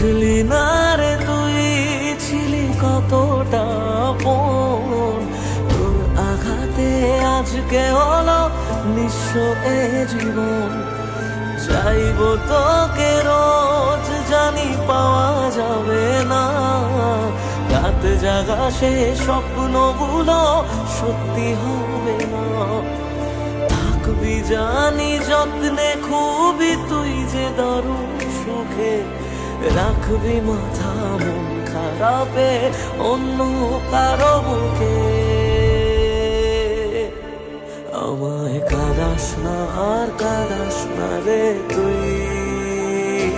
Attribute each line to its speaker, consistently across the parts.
Speaker 1: বুঝলি না রে তুই ছিলি কতটা আপন, তোর আঘাতে আজকে হলো নিঃস্ব এ জীবন। চাইব তোকে রোজ, জানি পাওয়া যাবে না, রাত জাগা সে স্বপ্নগুলো সত্যি হবে না। থাকবি জানি যত্নে খুবই তুই যে দারুণ সুখে, রাখবি মাথা মন খারাপে অন্য কারো বুকে। আমায় কাঁদাস না আর কাঁদাস না রে তুই,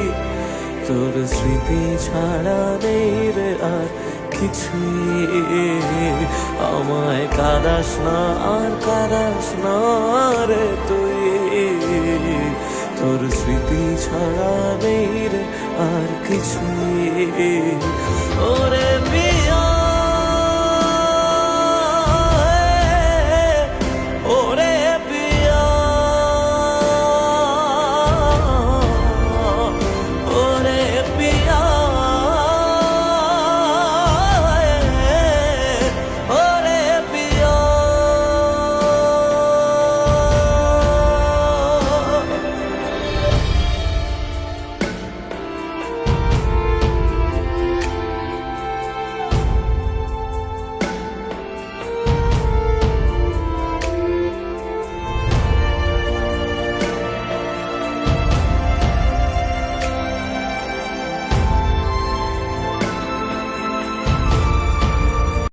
Speaker 1: তোর স্মৃতি ছাড়া নেই রে আর কিছুই। আমায় কাঁদাস না আর কাঁদাস না রে তুই, তোর স্মৃতি ছাড়া নেই রে আর কিছুই। ওরে